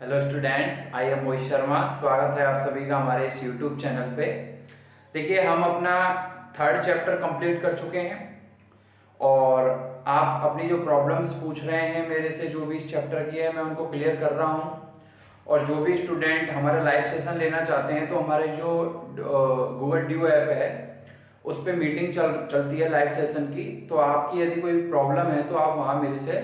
Hello students, I am Mohit Sharma. स्वागत है आप सभी का हमारे इस यूट्यूब चैनल पे। देखिए, हम अपना थर्ड चैप्टर कंप्लीट कर चुके हैं और आप अपनी जो प्रॉब्लम्स पूछ रहे हैं मेरे से, जो भी इस चैप्टर की है, मैं उनको क्लियर कर रहा हूँ। और जो भी स्टूडेंट हमारा लाइव सेशन लेना चाहते हैं तो हमारे जो गूगल ड्यू ऐप है उस पर मीटिंग चलती है लाइव सेशन की। तो आपकी यदि कोई प्रॉब्लम है तो आप वहाँ मेरे से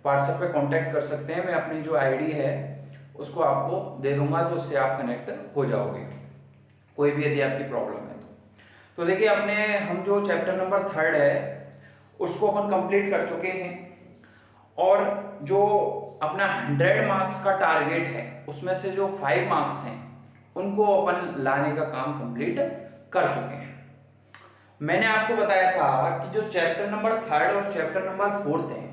व्हाट्सएप पे कांटेक्ट कर सकते हैं। मैं अपनी जो आईडी है उसको आपको दे दूंगा, तो उससे आप कनेक्ट हो जाओगे, कोई भी यदि आपकी प्रॉब्लम है तो देखिए, अपने हम जो चैप्टर नंबर थर्ड है उसको अपन कंप्लीट कर चुके हैं और जो अपना 100 मार्क्स का टारगेट है उसमें से जो 5 मार्क्स हैं उनको अपन लाने का काम कंप्लीट कर चुके हैं। मैंने आपको बताया था कि जो चैप्टर नंबर थर्ड और चैप्टर नंबर फोर्थ है,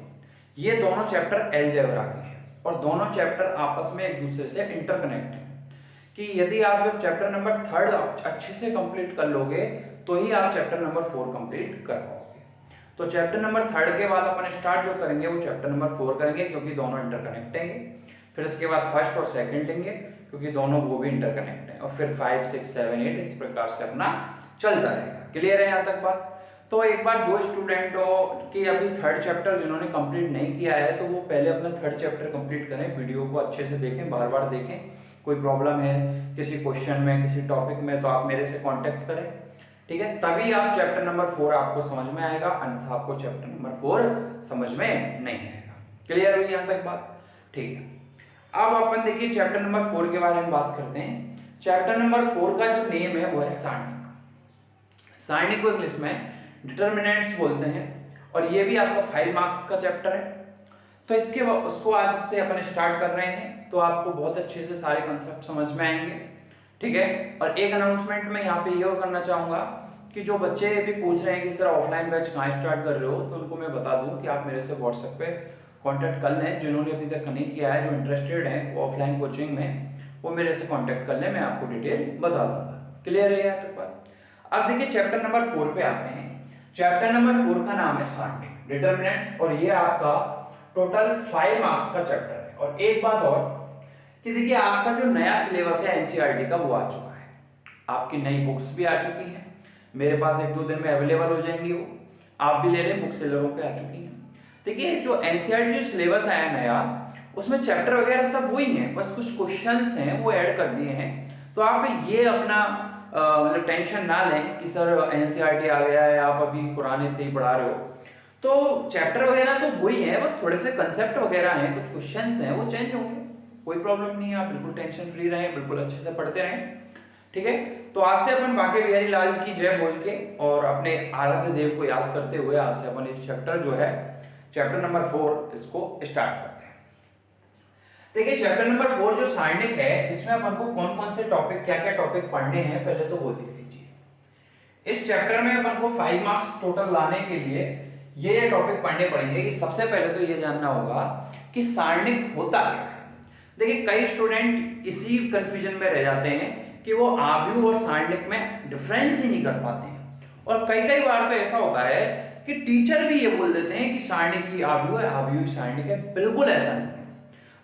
ये दोनों चैप्टर अलजेब्रा के हैं और दोनों चैप्टर आपस में एक दूसरे से इंटरकनेक्ट हैं। कि यदि आप जब चैप्टर नंबर थर्ड अच्छे से कंप्लीट कर लोगे तो ही आप चैप्टर नंबर 4 कंप्लीट कर पाओगे। तो चैप्टर नंबर थर्ड के बाद अपन स्टार्ट जो करेंगे वो चैप्टर नंबर 4 करेंगे, क्योंकि दोनों इंटरकनेक्ट हैं। फिर इसके बाद फर्स्ट और सेकंड लेंगे क्योंकि दोनों वो भी इंटरकनेक्ट हैं, और फिर 5, 6, 7, 8 इस प्रकार से अपना चलता रहेगा। क्लियर है यहाँ तक बात? तो एक बार जो स्टूडेंट हो कि अभी थर्ड चैप्टर जिन्होंने कंप्लीट नहीं किया है तो वो पहले अपना थर्ड चैप्टर कंप्लीट करें, वीडियो को अच्छे से देखें, बार बार देखें। कोई प्रॉब्लम है किसी क्वेश्चन में, किसी टॉपिक में, तो आप मेरे से कांटेक्ट करें, ठीक है? तभी आप चैप्टर नंबर 4 आपको समझ में आएगा, अन्यथा आपको चैप्टर नंबर 4 समझ में नहीं आएगा। क्लियर हुई यहाँ तक बात? ठीक है। अब अपन देखिए चैप्टर नंबर 4 के बारे में बात करते हैं। चैप्टर नंबर 4 का जो नेम है वो है सारणिक। सारणिक को इंग्लिश में डिटर्मिनेंट्स बोलते हैं और ये भी आपका 5 मार्क्स का चैप्टर है। तो उसको आज से अपन स्टार्ट कर रहे हैं, तो आपको बहुत अच्छे से सारे कंसेप्ट समझ में आएंगे, ठीक है? और एक अनाउंसमेंट मैं यहाँ पे ये करना चाहूँगा कि जो बच्चे भी पूछ रहे हैं कि सर ऑफलाइन बैच कहाँ स्टार्ट कर रहे हो, तो उनको मैं बता दूँ कि आप मेरे से व्हाट्सएप पे कॉन्टैक्ट कर लें। जिन्होंने अभी तक नहीं किया है, जो इंटरेस्टेड हैं ऑफलाइन कोचिंग में, वो मेरे से कॉन्टैक्ट कर लें, मैं आपको डिटेल बता दूँगा। क्लियर है यहाँ तक बात? अब देखिए चैप्टर नंबर 4 पे आते हैं। चैप्टर नंबर 4 का नाम है सारणिक डिटर्मिनेंट्स और ये आपका टोटल 5 मार्क्स का चैप्टर है। और एक बात और कि देखिए, आपका जो नया सिलेबस है एनसीईआरटी का वो आ चुका है, आपकी नई बुक्स भी आ चुकी हैं, मेरे पास 1-2 दिन में अवेलेबल हो जाएंगी, वो आप भी ले लें, बुक सेलरों पे आ चुकी हैं। देखिए, जो एनसीईआरटी जो सिलेबस आया नया, उसमें चैप्टर वगैरह सब वही हैं, बस कुछ क्वेश्चंस हैं वो ऐड कर दिए हैं। तो आप ये अपना मतलब टेंशन ना लें कि सर एनसीईआरटी आ गया है, आप अभी पुराने से ही पढ़ा रहे हो। तो चैप्टर वगैरह तो वही है, बस थोड़े से कंसेप्ट वगैरह हैं, कुछ क्वेश्चंस हैं वो चेंज होंगे, कोई प्रॉब्लम नहीं है। आप बिल्कुल टेंशन फ्री रहें, बिल्कुल अच्छे से पढ़ते रहें, ठीक है? तो आज से अपन बांके बिहारी लाल की जय बोल के और अपने आराध्य देव को याद करते हुए आज से अपन इस चैप्टर जो है चैप्टर नंबर 4 इसको स्टार्ट करते हैं। देखिए, चैप्टर नंबर 4 जो सारणिक है, इसमें अपन को कौन कौन से टॉपिक, क्या क्या टॉपिक पढ़ने हैं, पहले तो वो देख लीजिए। इस चैप्टर में अपन को 5 मार्क्स टोटल लाने के लिए ये टॉपिक पढ़ने पड़ेंगे कि सबसे पहले तो ये जानना होगा कि सारणिक होता क्या है। देखिए, कई स्टूडेंट इसी कंफ्यूजन में रह जाते हैं कि वो आव्यूह और सारणिक में डिफरेंस ही नहीं कर पाते हैं, और कई कई बार तो ऐसा होता है कि टीचर भी ये बोल देते हैं कि सारणिक ही आव्यूह है, आव्यूह सारणिक है। बिल्कुल ऐसा नहीं है।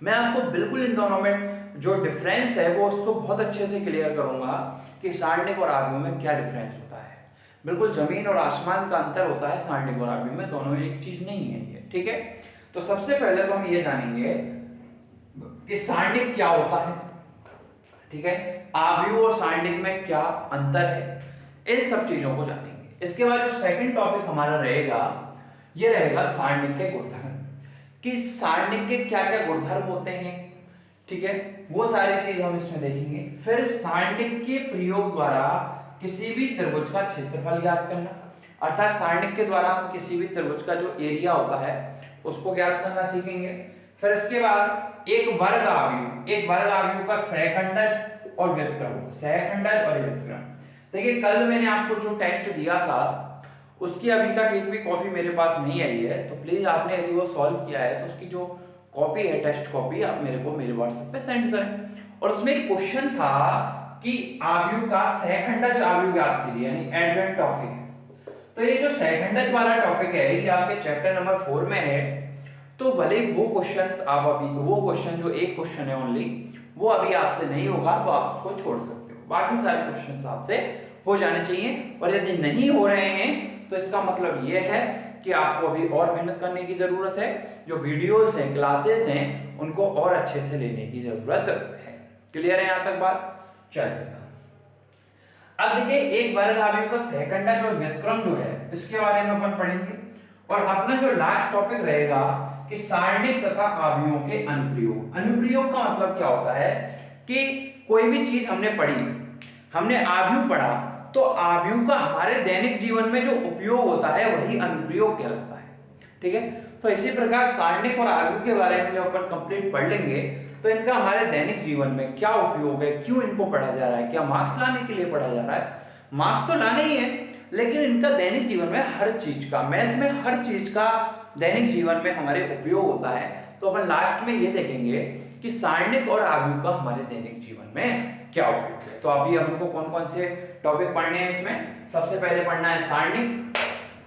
मैं आपको बिल्कुल इन दोनों में जो डिफरेंस है वो उसको बहुत अच्छे से क्लियर करूंगा कि सारणिक और आव्यूह में क्या डिफरेंस होता है। बिल्कुल जमीन और आसमान का अंतर होता है सारणिक और आव्यूह में, दोनों एक चीज नहीं है ये, ठीक है? तो सबसे पहले तो हम ये जानेंगे कि सारणिक क्या होता है, ठीक है? आव्यूह और सारणिक में क्या अंतर है, इन सब चीजों को जानेंगे। इसके बाद जो सेकंड टॉपिक हमारा रहेगा ये रहेगा सारणिक के गुणधर्म, कि सारणिक के क्या क्या गुणधर्म होते हैं, ठीक है? वो सारी चीज हम इसमें देखेंगे। फिर सारणिक के प्रयोग द्वारा किसी भी त्रिभुज का क्षेत्रफल ज्ञात करना, अर्थात सारणिक के द्वारा हम किसी भी त्रिभुज का जो एरिया होता है उसको ज्ञात करना सीखेंगे। फिर इसके बाद एक वर्ग आव्यूह का सहखंडज और व्युत्क्रम, सहखंडज और व्युत्क्रम। देखिए, कल मैंने आपको जो टेस्ट दिया था उसकी अभी तक एक भी कॉपी मेरे पास नहीं आई है, तो प्लीज आपने यदि वो सॉल्व किया है तो उसकी जो कॉपी है, टेस्ट कॉपी, आप मेरे को मेरे व्हाट्सएप पे सेंड करें। और उसमें एक क्वेश्चन था कि आव्यूह का सहखंडज आव्यूह ज्ञात कीजिए, यानी एडजॉइंट टॉपिक है। तो ये जो सहखंडज वाला टॉपिक है ये आपके चैप्टर नंबर 4 में है, तो भले ही वो क्वेश्चंस आप अभी वो क्वेश्चन जो एक क्वेश्चन है ओनली वो अभी आपसे नहीं होगा तो आप उसको छोड़ सकते हो, बाकी सारे क्वेश्चंस आपसे हो जाने चाहिए। और यदि नहीं हो रहे हैं तो इसका मतलब ये है कि आपको अभी और मेहनत करने की जरूरत है, जो वीडियोस हैं क्लासेस हैं उनको और अच्छे से लेने की जरूरत है। क्लियर है यहाँ तक बात? चलिए अब देखिए एक वर्गावयव का सेकंडा जो व्युत्क्रम जो है इसके बारे में अपन पढ़ेंगे, और अपना जो लास्ट टॉपिक रहेगा कि सारणिक तथा अवयवों के अनुप्रयोग। अनुप्रयोग का मतलब क्या होता है कि कोई भी चीज हमने पढ़ी, हमने अवयव पढ़ा, तो अवयव का हमारे दैनिक जीवन में जो उपयोग होता है वही अनुप्रयोग कहलाता है। ठीक है, तो इसी प्रकार सारणिक और अवयव के बारे में जब अपन कंप्लीट पढ़ लेंगे तो इनका हमारे दैनिक जीवन में क्या उपयोग है, क्यों इनको पढ़ा जा रहा है, क्या मार्क्स लाने के लिए पढ़ा जा रहा है? मार्क्स तो लाने ही है, लेकिन इनका दैनिक जीवन में हर चीज का, मैथ में हर चीज का दैनिक जीवन में हमारे उपयोग होता है। तो अपन लास्ट में ये देखेंगे कि सारणिक और अवयव का हमारे दैनिक जीवन में क्या उपयोग है। तो अभी हमको कौन कौन से टॉपिक पढ़ने हैं इसमें? सबसे पहले पढ़ना है सारणिक,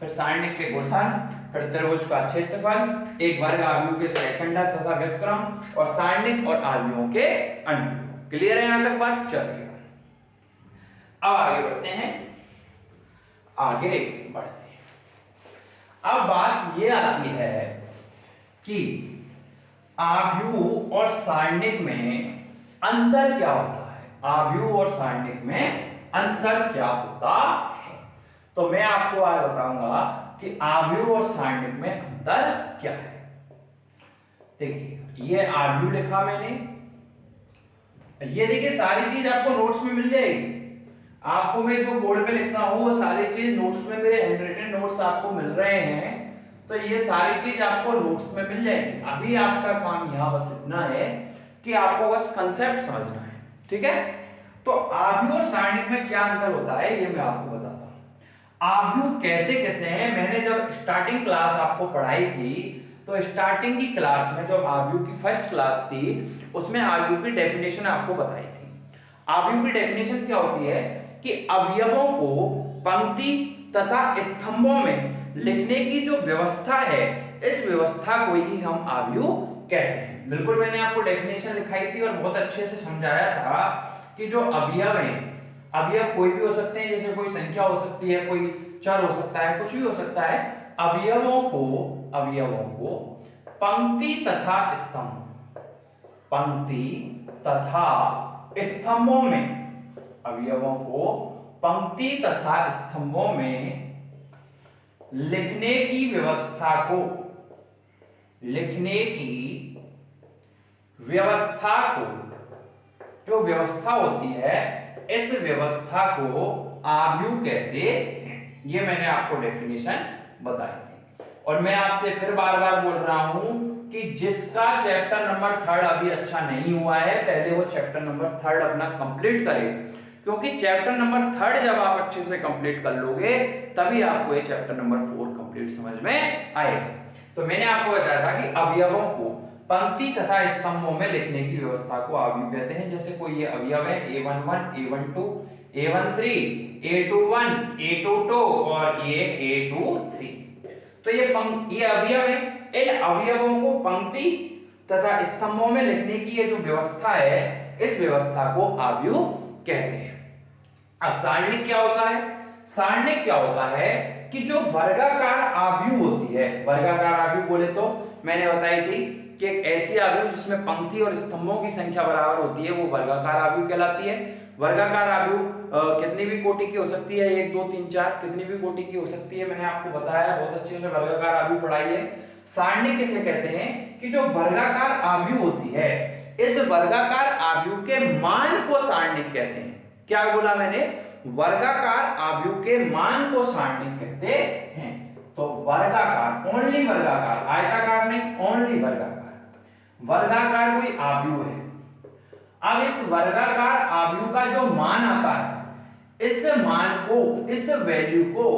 फिर सारणिक के गुणधर्म, फिर त्रिभुज का क्षेत्रफल, एक वर्ग अवयव के सेकंडा तथा व्युत्क्रम, और सारणिक और अवयवों के अनुप्रयोग। क्लियर है यहां तक बात? चलिए अब आगे बढ़ते हैं, अब बात ये आती है कि अवयव और सारणिक में अंतर क्या होता है। अवयव और सारणिक में अंतर क्या होता है, तो मैं आपको आज बताऊंगा कि अवयव और सारणिक में अंतर क्या है। देखिए ये अवयव लिखा मैंने, ये देखिए सारी चीज आपको नोट्स में मिल जाएगी। आपको मैं जो बोर्ड पे लिखता हूं वो सारी चीज नोट्स में, मेरे हैंडरिटन नोट्स आपको मिल रहे हैं, तो ये सारी चीज आपको नोट्स में मिल जाएगी। अभी आपका काम यहाँ बस इतना है कि आपको बस कंसेप्ट समझना है। ठीक है, तो अवयव और सारणिक में क्या अंतर होता है ये मैं आपको बताता हूं। अवयव कहते किसे हैं? मैंने जब स्टार्टिंग क्लास आपको पढ़ाई थी तो स्टार्टिंग की क्लास में जब अवयव की फर्स्ट क्लास थी उसमें अवयव की डेफिनेशन आपको बताई थी। अवयव की डेफिनेशन क्या होती है कि अवयवों को पंक्ति तथा स्तंभों में लिखने की जो व्यवस्था है इस व्यवस्था को ही हम अवयव कहते हैं। बिल्कुल मैंने आपको डेफिनेशन लिखाई थी और बहुत अच्छे से समझाया था कि जो अवयव हैं, अवयव कोई भी हो सकते हैं, जैसे कोई संख्या हो सकती है, कोई चर हो सकता है, कुछ भी हो सकता है। अवयवों को पंक्ति तथा स्तंभ, पंक्ति तथा स्तंभों में, अवयवों को पंक्ति तथा स्तंभों में लिखने की व्यवस्था को, लिखने की व्यवस्था को, जो व्यवस्था होती है इस व्यवस्था को अवयव कहते हैं। ये मैंने आपको डेफिनेशन बताई थी, और मैं आपसे फिर बार बार बोल रहा हूं कि जिसका चैप्टर नंबर 3 अभी अच्छा नहीं हुआ है पहले वो चैप्टर नंबर 3 अपना कंप्लीट करे, क्योंकि चैप्टर नंबर 3 जब आप अच्छे से कंप्लीट कर लोगे तभी आपको ये चैप्टर नंबर 4 कंप्लीट समझ में आएगा। तो मैंने आपको बताया था कि अवयवों को पंक्ति तथा स्तंभों में लिखने की व्यवस्था को अवयव कहते हैं। जैसे कोई ये अवयव है A11, A12, A13, A21, A22 और ये A23, तो ये अवयव है। इन अवयवों को पंक्ति तथा स्तंभों में लिखने की ये जो व्यवस्था है इस व्यवस्था को अवयव कहते हैं। अब सारणिक क्या होता है? सारणिक क्या होता है कि जो वर्गाकार अवयव होती है, वर्गाकार अवयव बोले तो मैंने बताई थी कि एक ऐसी अवयव जिसमें पंक्ति और स्तंभों की संख्या बराबर होती है वो वर्गाकार अवयव कहलाती है। वर्गाकार अवयव कितनी भी कोटि की हो सकती है, 1 2 3 4 कितनी भी कोटि की हो सकती है, मैंने आपको बताया, बहुत अच्छे से वर्गाकार अवयव पढ़ाई है। सारणिक किसे कहते हैं कि जो वर्गाकार अवयव होती है इस वर्गाकार अवयव के मान को सारणिक कहते हैं। क्या बोला मैंने? वर्गाकार अवयव के मान को सारणिक कहते हैं। तो वर्गाकार, ओनली वर्गाकार, आयताकार नहीं, ओनली वर्गाकार, वर्गाकार कोई अवयव है। अब इस वर्गाकार अवयव का जो मान आता है इस मान को, इस वैल्यू को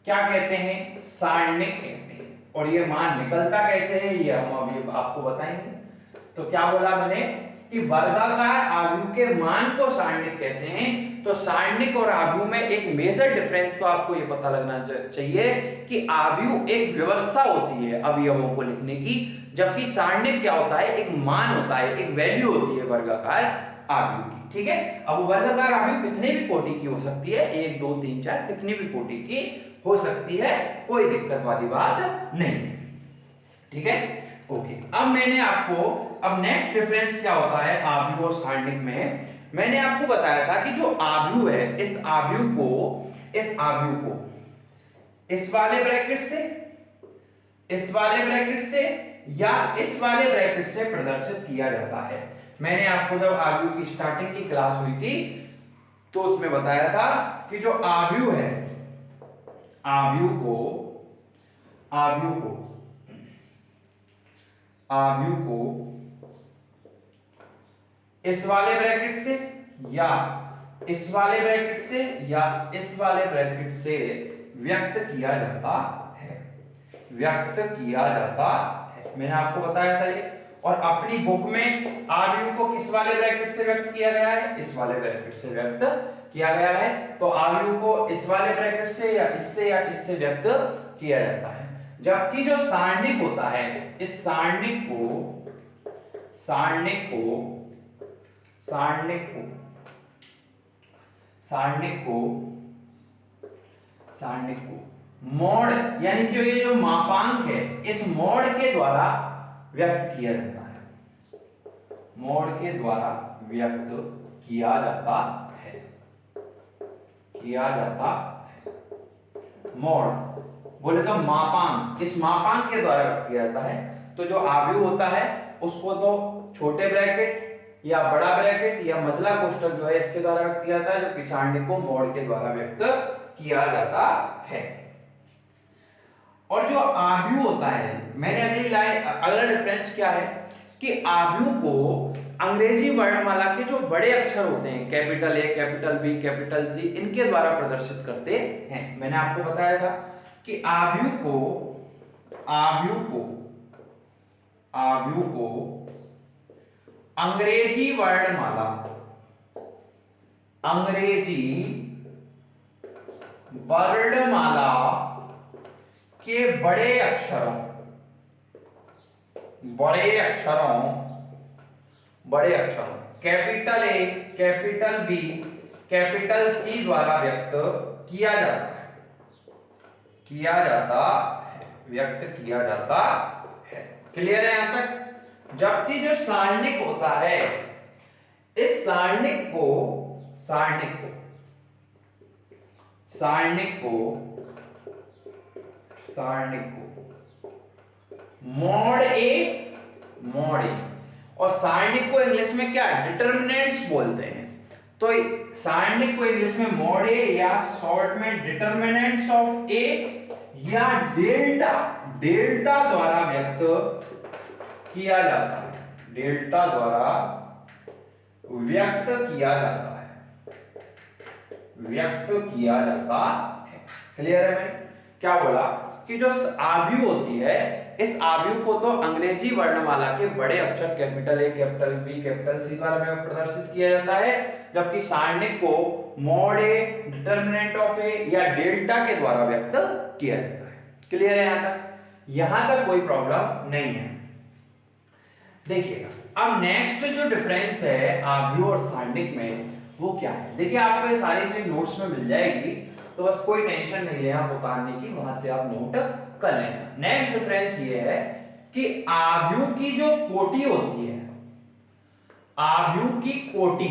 क्या कहते हैं? सारणिक कहते हैं। और ये मान निकलता कैसे है ये हम अभी आपको बताएंगे। तो क्या बोला मैंने कि वर्गाकार आव्यूह के मान को सारणिक कहते हैं, तो सारणिक और आव्यूह में एक मेजर डिफरेंस तो आपको ये पता लगना चाहिए कि आव्यूह एक व्यवस्था होती है अवयवों को लिखने की, जबकि सारणिक क्या होता है, एक मान होता है, एक वैल्यू होती है वर्गाकार आव्यूह की। ठीक है, अब वर्गाकार आव्यूह कितने भी कोटि की हो सकती है, 1 2 3 4 कितनी भी कोटि की हो सकती है, कोई दिक्कत वाली बात नहीं। ठीक है, ओके। अब मैंने आपको, अब नेक्स्ट डिफरेंस क्या होता है आव्यूह और सारणिक में, मैंने आपको बताया था कि जो आव्यूह है, इस आव्यूह को इस वाले ब्रैकेट से, इस वाले ब्रैकेट से या इस वाले ब्रैकेट से प्रदर्शित किया जाता है। मैंने आपको जब आव्यूह की स्टार्टिंग की क्लास हुई थी तो उसमें बताया था कि जो आव्यूह है, आव्यूह को इस वाले ब्रैकेट से या इस वाले ब्रैकेट से या इस वाले ब्रैकेट से व्यक्त किया जाता है, मैंने आपको बताया था ये। और अपनी बुक में आव्यूह को किस वाले ब्रैकेट से व्यक्त किया गया है, इस वाले ब्रैकेट से व्यक्त किया गया है। तो आव्यूह को इस वाले ब्रैकेट से या इससे व्यक्त किया जाता है। जबकि जो सारणिक होता है, इस सारणिक को मोड, यानी जो ये जो मापांक है, इस मोड के द्वारा व्यक्त किया जाता है, मोड बोले तो मापांक, इस मापांक के द्वारा व्यक्त किया जाता है। तो जो आव्यूह होता है उसको तो छोटे ब्रैकेट या बड़ा ब्रैकेट या मझला कोष्ठक जो है इसके द्वारा व्यक्त किया जाता है, जबकि सारणिक को मोड के द्वारा व्यक्त किया जाता है। और जो आव्यूह होता है, मैंने अगली लाइन, अगला डिफरेंस क्या है कि आव्यूह को अंग्रेजी वर्णमाला के जो बड़े अक्षर होते हैं, capital A, capital B, capital C, इनके द्वारा प्रदर्शित करते हैं। मैंने आपको बताया था कि आव्यूह को अंग्रेजी वर्णमाला के बड़े अक्षरों capital A, capital B, capital C द्वारा व्यक्त किया जाता है। क्लियर है यहां तक? जबकि जो सारणिक होता है, इस सारणिक को मोड ए, और सारणिक को इंग्लिश में क्या, डिटरमिनेंट्स बोलते हैं। तो सारणिक को इंग्लिश में मोड ए या शॉर्ट में डिटरमिनेंट्स ऑफ ए या डेल्टा द्वारा व्यक्त किया जाता है, क्लियर है? मैंने क्या बोला कि जो आव्यूह होती है, इस आव्यूह को तो अंग्रेजी वर्णमाला के बड़े अक्षर capital A, capital B, capital C द्वारा प्रदर्शित किया जाता है, जबकि सारणिक को mod A, determinant of A या डेल्टा के द्वारा व्यक्त किया जाता है। क्लियर है? यहां तक कोई प्रॉब्लम नहीं है। देखिएगा, अब नेक्स्ट जो डिफरेंस है आव्यूह और सारणिक में वो क्या है। देखिए, आपको ये सारी चीज नोट्स में मिल जाएगी, तो बस कोई टेंशन नहीं लेना आप उतारने की, वहां से आप नोट कर लेना। नेक्स्ट डिफरेंस ये है कि आव्यूह की जो कोटि होती है, आव्यूह की कोटि,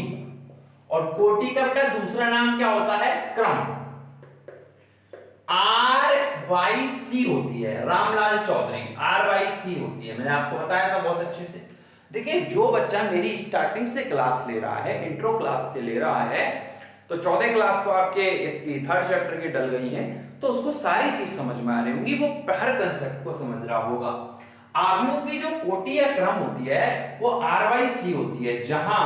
और कोटि का बेटा दूसरा नाम क्या होता है, क्रम, RYC होती है। रामलाल चौधरी, RYC होती है, मैंने आपको बताया था बहुत अच्छे से। देखिए, जो बच्चा मेरी स्टार्टिंग से क्लास ले रहा है, इंट्रो क्लास से ले रहा है, तो 14 क्लास तो आपके इसकी 3rd चैप्टर की डल गई है, तो उसको सारी चीज समझ में आ रही होगी, वो हर कंसेप्ट को समझ रहा होगा। आव्यूह की जो कोटि या क्रम होती है वो RYC होती है, जहां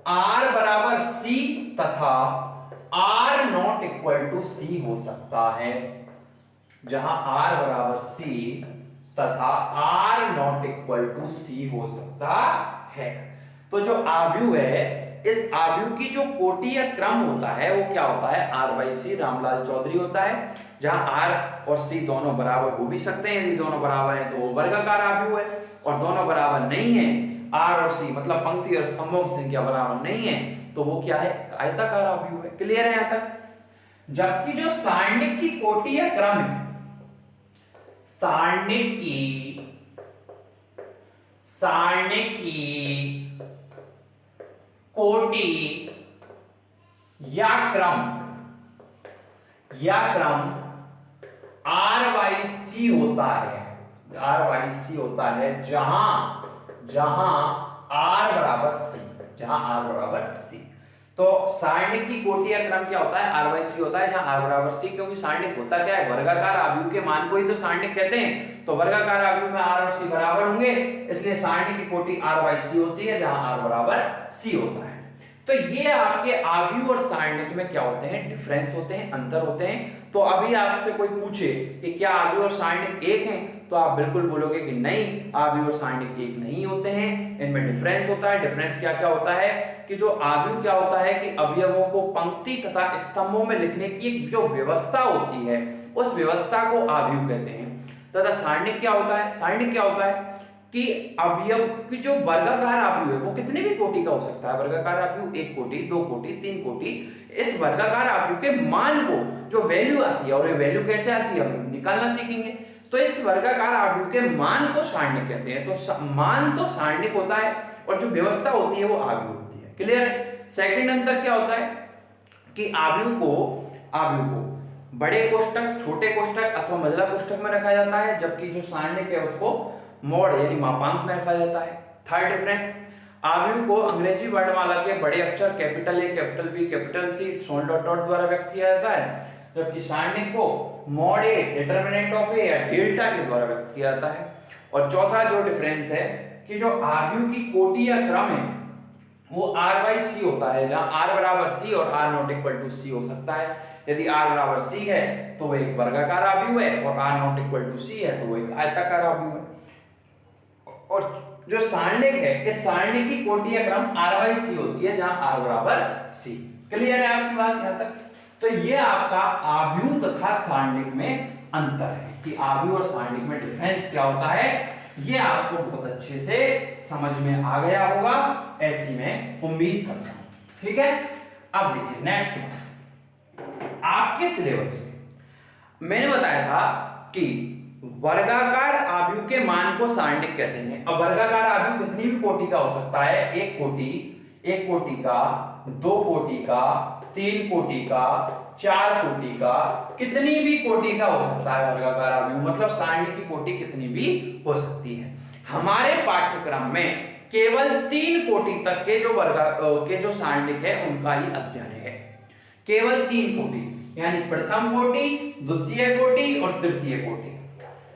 R बराबर C तथा R not equal to C हो सकता है, जहां R बराबर C तथा R not equal to C हो सकता है। तो जो आव्यूह है, इस आव्यूह की जो कोटि या क्रम होता है वो क्या होता है, R/C रामलाल चौधरी होता है, जहां R और C दोनों बराबर हो भी सकते हैं। यदि दोनों बराबर हैं तो वो वर्गाकार आव्यूह है, और दोनों बराबर नहीं है, R और C मतलब पंक्ति और स्तंभों की संख्या बराबर नहीं है, तो वो क्या है, आयताकार आव्यूह है। क्लियर है यहां तक? जबकि जो सारणिक की कोटि या क्रम है, सारणिक की कोटि या क्रम R/C होता है, R/C होता है, जहां R बराबर C। तो सारणिक की कोटि या क्रम क्या होता है, R/C होता है, जहां R बराबर C, क्योंकि सारणिक होता क्या है, वर्गाकार आव्यूह के मान को ही तो सारणिक कहते हैं। तो वर्गाकार आव्यूह में R और C बराबर होंगे, इसलिए सारणिक की कोटि R/C होती है, जहां R बराबर C होता है। तो ये आपके आव्यूह और सारणिक में क्या होते हैं, डिफरेंस होते हैं, अंतर होते हैं। तो अभी आपसे कोई पूछे कि क्या आव्यूह और सारणिक एक हैं, तो आप बिल्कुल बोलोगे कि नहीं, आव्यूह और सारणिक एक नहीं होते हैं, इनमें डिफरेंस होता है। डिफरेंस क्या क्या होता है कि जो आव्यूह क्या होता है कि अवयवों को पंक्ति तथा स्तंभों में लिखने की एक जो व्यवस्था होती है, उस व्यवस्था को आव्यूह कहते हैं। तथा सारणिक क्या होता है कि अवयव की जो वर्गाकार आव्यूह है वो कितने भी कोटि का हो सकता है। वर्गाकार आव्यूह 1 कोटि, 2 कोटि, 3 कोटि। इस वर्गाकार आव्यूह के मान को जो वैल्यू आती है, और ये वैल्यू कैसे आती है हम निकालना सीखेंगे। तो इस वर्गाकार आव्यूह के मान को सारणिक कहते हैं। तो मान तो सारणिक होता है, और जो व्यवस्था होती है वो आव्यूह होती है। क्लियर है? सेकंड अंतर क्या होता है कि आव्यूह को बड़े कोष्टक, छोटे कोष्टक अथवा मझला कोष्टक में रखा जाता है, जबकि जो सारणिक है उसको मोड यानी मापांक में रखा जाता है। थर्ड डिफरेंस, आव्यूह को अंग्रेजी वर्णमाला के बड़े अक्षर capital A, capital B, capital C, small dot dot द्वारा व्यक्त किया जाता है, जबकि सारणिक को mod A, determinant of A या डेल्टा के द्वारा व्यक्त किया जाता है। और चौथा जो डिफरेंस है कि जो आव्यूह की कोटि या क्रम है वो R/C होता है, जहां R बराबर C और R not equal to C हो सकता है। यदि R बराबर C है तो वो एक वर्गाकार आव्यूह है, और R not equal to C है तो वो एक आयताकार आव्यूह है। और जो सारणिक है, इस सारणिक की कोटि या क्रम R/C होती है, जहां R बराबर C। क्लियर है आपकी बात यहां तक? तो ये आपका आव्यूह तथा सारणिक में अंतर है कि आव्यूह और सारणिक में डिफरेंस क्या होता है। ये आपको बहुत अच्छे से समझ में आ गया होगा, ऐसी मैं उम्मीद करता हूं। ठीक है, अब देखिए नेक्स्ट बात, आपके सिलेबस में मैंने बताया था कि वर्गाकार आव्यूह के मान को सारणिक कहते हैं। अब वर्गाकार आव्यूह कितनी भी कोटि का हो सकता है, एक कोटि का, 2 कोटि का, 3 कोटि का, 4 कोटि का, कितनी भी कोटि का हो सकता है वर्गाकार आव्यूह, मतलब सारणिक की कोटि कितनी भी हो सकती है। हमारे पाठ्यक्रम में केवल 3 कोटि तक के जो सारणिक है उनका ही अध्ययन है। केवल 3 कोटि, यानी प्रथम कोटि, द्वितीय कोटि और तृतीय कोटि,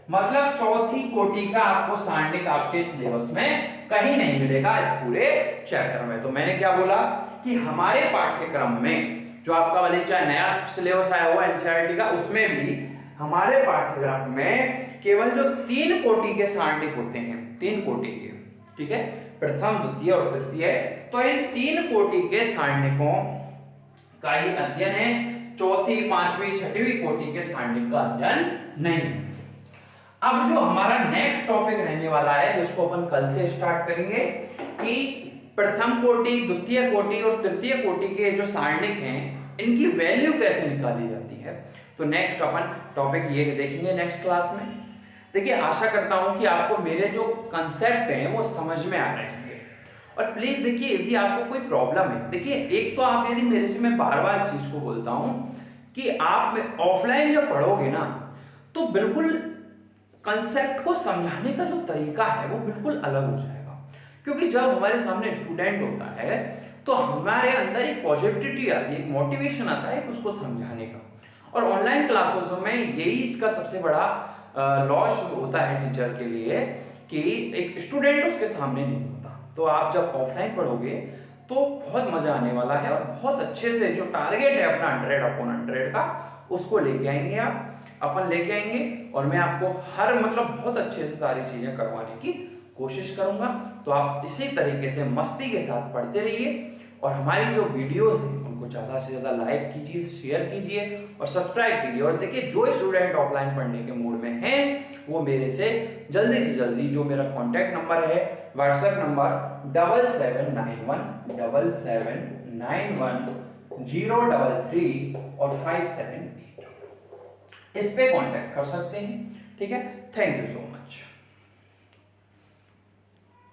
मतलब चौथी कोटि का आपको सारणिक आपके सिलेबस में कहीं नहीं मिलेगा इस पूरे चैप्टर में। तो मैंने क्या बोला कि हमारे पाठ्यक्रम में जो आपका वाले चाहे नया सिलेबस आया हुआ एनसीईआरटी का, उसमें भी हमारे पाठ्यक्रम में केवल जो 3 कोटि के सारणिक होते हैं, 3 कोटि के, ठीक है, प्रथम, द्वितीय और तृतीय, तो इन 3 कोटि के सारणिकों का ही अध्ययन है। चौथी, पांचवी, छठवीं कोटि के सारणिक का अध्ययन नहीं। अब जो हमारा नेक्स्ट टॉपिक रहने वाला है, जिसको अपन कल से स्टार्ट करेंगे, कि प्रथम कोटि, द्वितीय कोटि और तृतीय कोटि के जो सारणिक हैं इनकी वैल्यू कैसे निकाली जाती है। तो नेक्स्ट अपन टॉपिक ये देखेंगे नेक्स्ट क्लास में। देखिए, आशा करता हूं कि आपको मेरे जो कंसेप्ट हैं वो समझ में आ रहे होंगे। और प्लीज देखिए, यदि आपको कोई प्रॉब्लम है, देखिए एक तो आप यदि मेरे से मैं बार बार इस चीज को बोलता हूं कि आप ऑफलाइन जब पढ़ोगे ना, तो बिल्कुल कंसेप्ट को समझाने का जो तरीका है वो बिल्कुल अलग हो जाएगा। क्योंकि जब हमारे सामने स्टूडेंट होता है तो हमारे अंदर एक पॉजिटिविटी आती है, एक मोटिवेशन आता है उसको समझाने का। और ऑनलाइन क्लासेस में यही इसका सबसे बड़ा लॉस होता है टीचर के लिए, कि एक स्टूडेंट उसके सामने नहीं होता। तो आप जब ऑफलाइन पढ़ोगे तो बहुत मजा आने वाला है, और बहुत अच्छे से जो टारगेट है अपना 100/100 का, उसको लेके आएंगे आप। अपन लेके आएंगे और मैं आपको हर मतलब बहुत अच्छे से सारी चीजें करवाने की कोशिश करूंगा। तो आप इसी तरीके से मस्ती के साथ पढ़ते रहिए और हमारी जो वीडियोस हैं उनको ज़्यादा से ज़्यादा लाइक कीजिए, शेयर कीजिए और सब्सक्राइब कीजिए। और देखिए जो स्टूडेंट ऑफलाइन पढ़ने के मूड में हैं वो मेरे से जल्दी जो मेरा कॉन्टैक्ट नंबर है, व्हाट्सएप नंबर 7791 और 578, इस पे कॉन्टैक्ट कर सकते हैं। ठीक है, थैंक यू सो मच।